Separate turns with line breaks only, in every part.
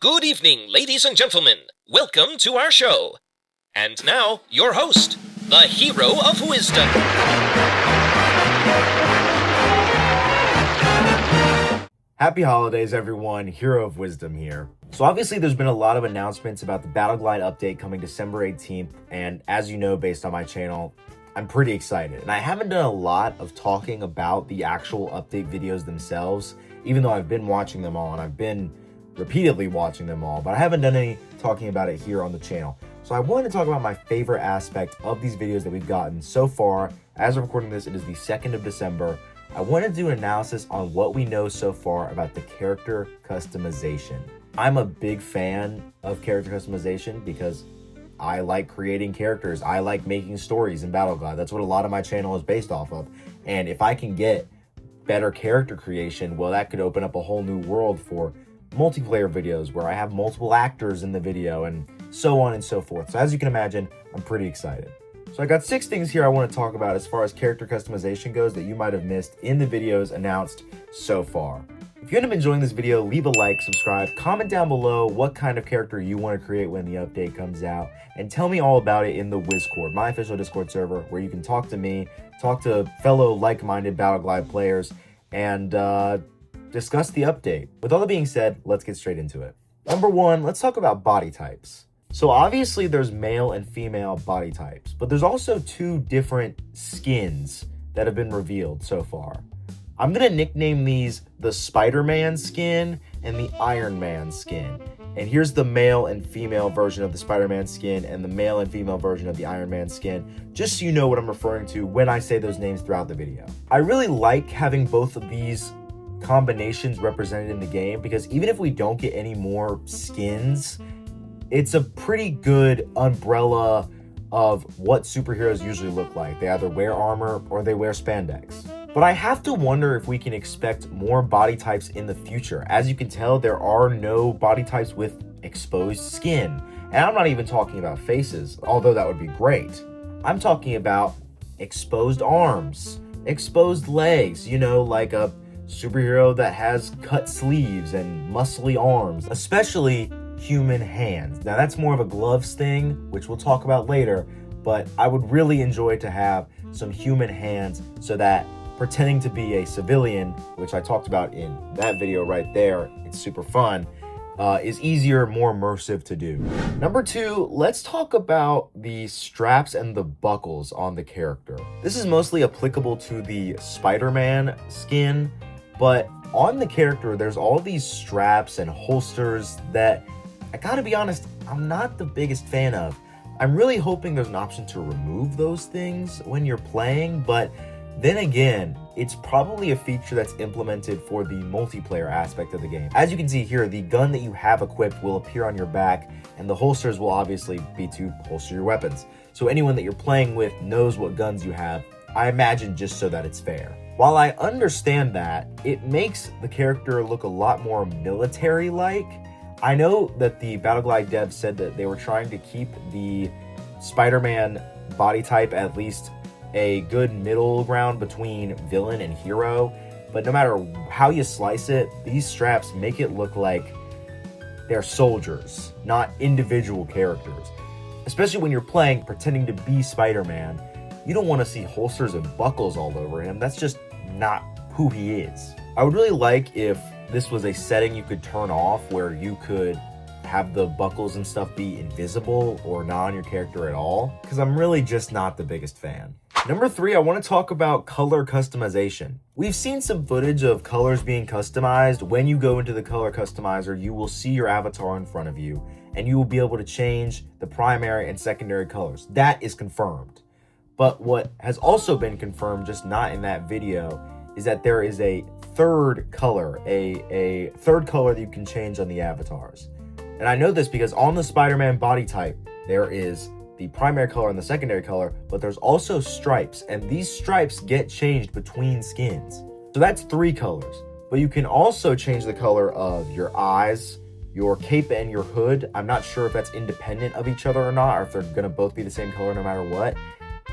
Good evening, ladies and gentlemen. Welcome to our show. And now, your host, the hero of wisdom.
Happy holidays, everyone. Hero of Wisdom here. So obviously there's been a lot of announcements about the Battle Glide update coming December 18th. And as you know, based on my channel, I'm pretty excited. And I haven't done a lot of talking about the actual update videos themselves, even though I've been watching them all and I've been repeatedly watching them all, but I haven't done any talking about it here on the channel. So I wanted to talk about my favorite aspect of these videos that we've gotten so far. As of recording this, it is the 2nd of December. I want to do an analysis on what we know so far about the character customization. I'm a big fan of character customization because I like creating characters. I like making stories in Battle Glide. That's what a lot of my channel is based off of. And if I can get better character creation, well, that could open up a whole new world for multiplayer videos where I have multiple actors in the video and so on and so forth. So as you can imagine, I'm pretty excited. So I got 6 things here I want to talk about as far as character customization goes that you might have missed in the videos announced so far. If you end up enjoying this video, leave a like, subscribe, comment down below what kind of character you want to create when the update comes out, and tell me all about it in the Discord, my official Discord server, where you can talk to me, talk to fellow like-minded Battle Glide players, and discuss the update. With all that being said, let's get straight into it. Number 1, let's talk about body types. So obviously there's male and female body types, but there's also 2 different skins that have been revealed so far. I'm gonna nickname these the Spider-Man skin and the Iron Man skin. And here's the male and female version of the Spider-Man skin and the male and female version of the Iron Man skin, just so you know what I'm referring to when I say those names throughout the video. I really like having both of these combinations represented in the game because even if we don't get any more skins, it's a pretty good umbrella of what superheroes usually look like. They either wear armor or they wear spandex. But I have to wonder if we can expect more body types in the future. As you can tell, there are no body types with exposed skin. And I'm not even talking about faces, although that would be great. I'm talking about exposed arms, exposed legs, like a superhero that has cut sleeves and muscly arms, especially human hands. Now that's more of a gloves thing, which we'll talk about later, but I would really enjoy to have some human hands so that pretending to be a civilian, which I talked about in that video right there, it's super fun, is easier, more immersive to do. Number 2, let's talk about the straps and the buckles on the character. This is mostly applicable to the Spider-Man skin, but on the character, there's all these straps and holsters that, I gotta be honest, I'm not the biggest fan of. I'm really hoping there's an option to remove those things when you're playing, but then again, it's probably a feature that's implemented for the multiplayer aspect of the game. As you can see here, the gun that you have equipped will appear on your back, and the holsters will obviously be to holster your weapons. So anyone that you're playing with knows what guns you have, I imagine, just so that it's fair. While I understand that, it makes the character look a lot more military-like. I know that the Battle Glide devs said that they were trying to keep the Spider-Man body type at least a good middle ground between villain and hero, but no matter how you slice it, these straps make it look like they're soldiers, not individual characters. Especially when you're playing pretending to be Spider-Man, you don't want to see holsters and buckles all over him. That's just not who he is. I would really like if this was a setting you could turn off where you could have the buckles and stuff be invisible or not on your character at all, because I'm really just not the biggest fan. Number 3, I want to talk about color customization. We've seen some footage of colors being customized. When you go into the color customizer, you will see your avatar in front of you, and you will be able to change the primary and secondary colors. That is confirmed. But what has also been confirmed, just not in that video, is that there is a third color, a third color that you can change on the avatars. And I know this because on the Spider-Man body type, there is the primary color and the secondary color, but there's also stripes, and these stripes get changed between skins. So that's 3 colors, but you can also change the color of your eyes, your cape, and your hood. I'm not sure if that's independent of each other or not, or if they're gonna both be the same color no matter what,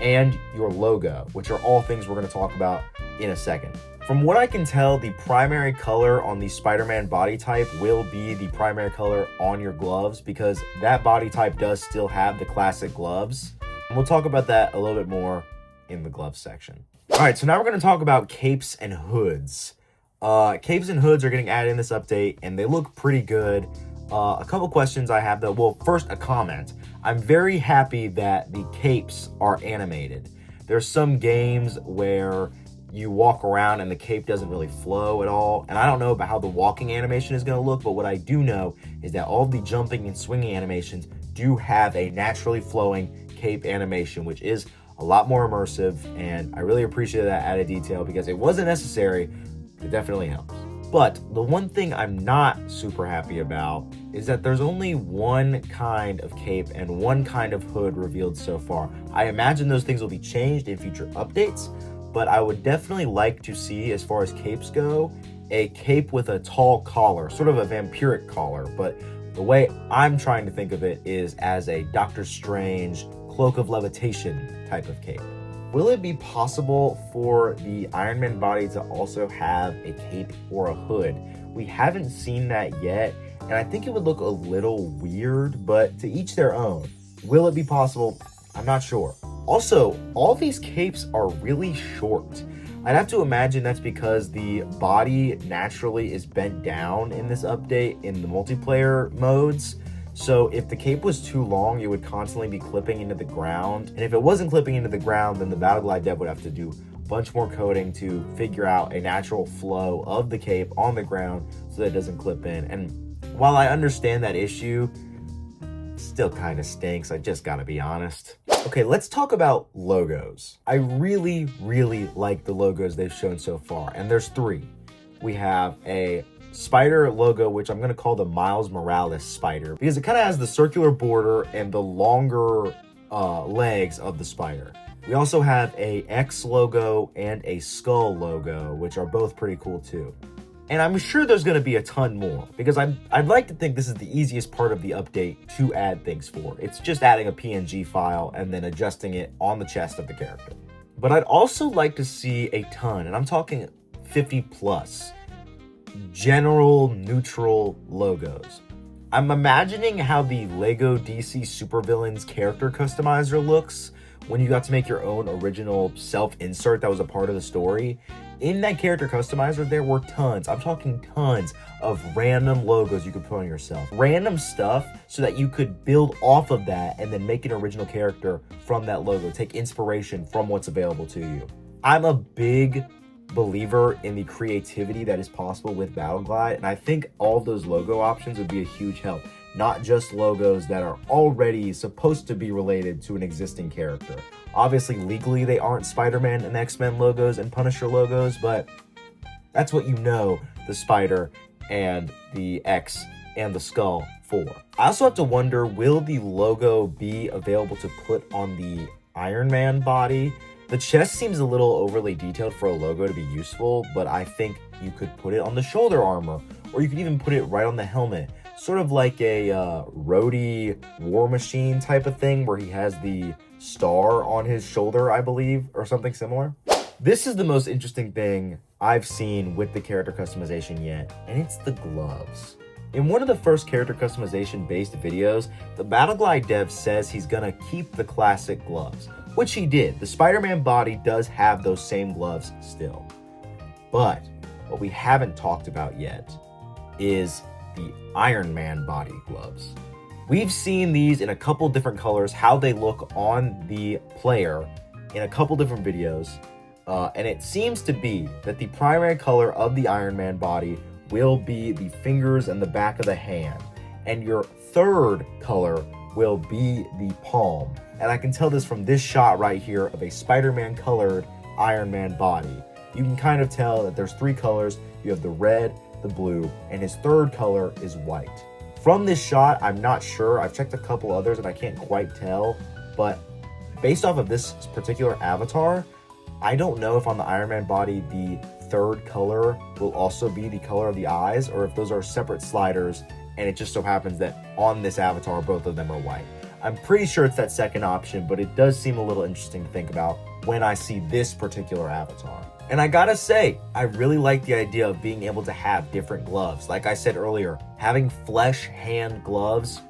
and your logo, which are all things we're gonna talk about in a second. From what I can tell, the primary color on the Spider-Man body type will be the primary color on your gloves because that body type does still have the classic gloves. And we'll talk about that a little bit more in the gloves section. All right, so now we're going to talk about capes and hoods. Capes and hoods are getting added in this update, and they look pretty good. A couple questions I have though. Well, first, a comment. I'm very happy that the capes are animated. There's some games where you walk around and the cape doesn't really flow at all. And I don't know about how the walking animation is going to look, but what I do know is that all the jumping and swinging animations do have a naturally flowing cape animation, which is a lot more immersive. And I really appreciate that added detail because it wasn't necessary. It definitely helps. But the one thing I'm not super happy about is that there's only one kind of cape and one kind of hood revealed so far. I imagine those things will be changed in future updates, but I would definitely like to see, as far as capes go, a cape with a tall collar, sort of a vampiric collar. But the way I'm trying to think of it is as a Doctor Strange cloak of levitation type of cape. Will it be possible for the Iron Man body to also have a cape or a hood? We haven't seen that yet, and I think it would look a little weird, but to each their own. Will it be possible? I'm not sure. Also, all these capes are really short. I'd have to imagine that's because the body naturally is bent down in this update in the multiplayer modes. So if the cape was too long, it would constantly be clipping into the ground. And if it wasn't clipping into the ground, then the Battle Glide dev would have to do a bunch more coding to figure out a natural flow of the cape on the ground so that it doesn't clip in. And while I understand that issue, it still kind of stinks. I just gotta be honest. Okay, let's talk about logos. I really, really like the logos they've shown so far. And there's three. We have a spider logo, which I'm going to call the Miles Morales spider because it kind of has the circular border and the longer legs of the spider. We also have a X logo and a skull logo, which are both pretty cool too. And I'm sure there's going to be a ton more because I'd like to think this is the easiest part of the update to add things for. It's just adding a PNG file and then adjusting it on the chest of the character. But I'd also like to see a ton, and I'm talking 50 plus, general neutral logos. I'm imagining how the Lego DC Supervillains character customizer looks when you got to make your own original self-insert that was a part of the story. In that character customizer, there were tons, I'm talking tons of random logos you could put on yourself. Random stuff so that you could build off of that and then make an original character from that logo. Take inspiration from what's available to you. I'm a big believer in the creativity that is possible with Battle Glide, and I think all of those logo options would be a huge help. Not just logos that are already supposed to be related to an existing character. Obviously, legally, they aren't Spider-Man and X-Men logos and Punisher logos, but that's what you know the Spider and the X and the Skull for. I also have to wonder, will the logo be available to put on the Iron Man body? The chest seems a little overly detailed for a logo to be useful, but I think you could put it on the shoulder armor, or you could even put it right on the helmet. Sort of like a Rhodey War Machine type of thing where he has the star on his shoulder, I believe, or something similar. This is the most interesting thing I've seen with the character customization yet, and it's the gloves. In one of the first character customization based videos, the Battle Glide dev says he's gonna keep the classic gloves, which he did. The Spider-Man body does have those same gloves still. But what we haven't talked about yet is the Iron Man body gloves. We've seen these in a couple different colors, how they look on the player in a couple different videos. And it seems to be that the primary color of the Iron Man body will be the fingers and the back of the hand. And your third color will be the palm. And I can tell this from this shot right here of a Spider-Man colored Iron Man body. You can kind of tell that there's three colors. You have the red, the blue, and his third color is white. From this shot, I'm not sure. I've checked a couple others and I can't quite tell, but based off of this particular avatar, I don't know if on the Iron Man body, the third color will also be the color of the eyes, or if those are separate sliders, and it just so happens that on this avatar, both of them are white. I'm pretty sure it's that second option, but it does seem a little interesting to think about. when I see this particular avatar. And I gotta say, I really like the idea of being able to have different gloves. Like I said earlier, having flesh hand gloves,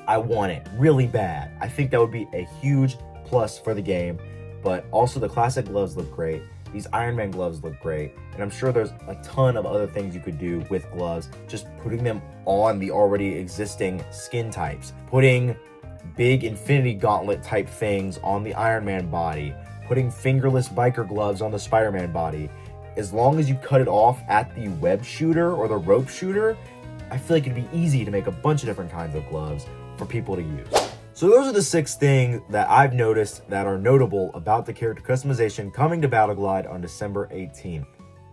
I want it really bad. I think that would be a huge plus for the game, but also the classic gloves look great. These Iron Man gloves look great, and I'm sure there's a ton of other things you could do with gloves, just putting them on the already existing skin types, putting big Infinity Gauntlet type things on the Iron Man body, putting fingerless biker gloves on the Spider-Man body. As long as you cut it off at the web shooter or the rope shooter, I feel like it'd be easy to make a bunch of different kinds of gloves for people to use. So those are the 6 things that I've noticed that are notable about the character customization coming to Battleglide on December 18th.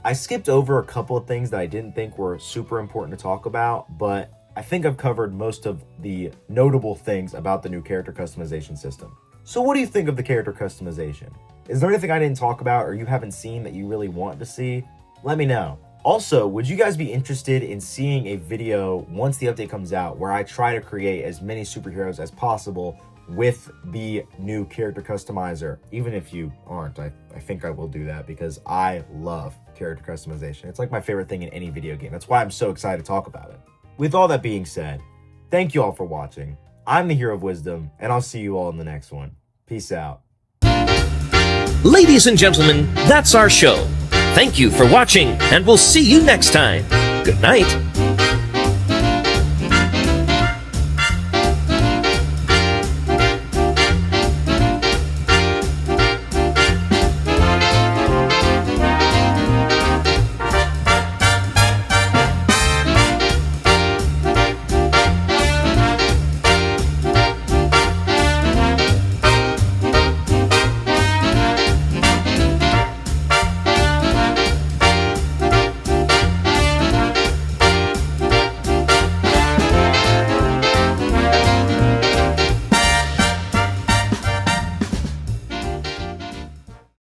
I skipped over a couple of things that I didn't think were super important to talk about, but I think I've covered most of the notable things about the new character customization system. So what do you think of the character customization? Is there anything I didn't talk about or you haven't seen that you really want to see? Let me know. Also, would you guys be interested in seeing a video once the update comes out where I try to create as many superheroes as possible with the new character customizer? Even if you aren't, I think I will do that because I love character customization. It's like my favorite thing in any video game. That's why I'm so excited to talk about it. With all that being said, thank you all for watching. I'm the Hero of Wisdom, and I'll see you all in the next one. Peace out.
Ladies and gentlemen, that's our show. Thank you for watching, and we'll see you next time. Good night.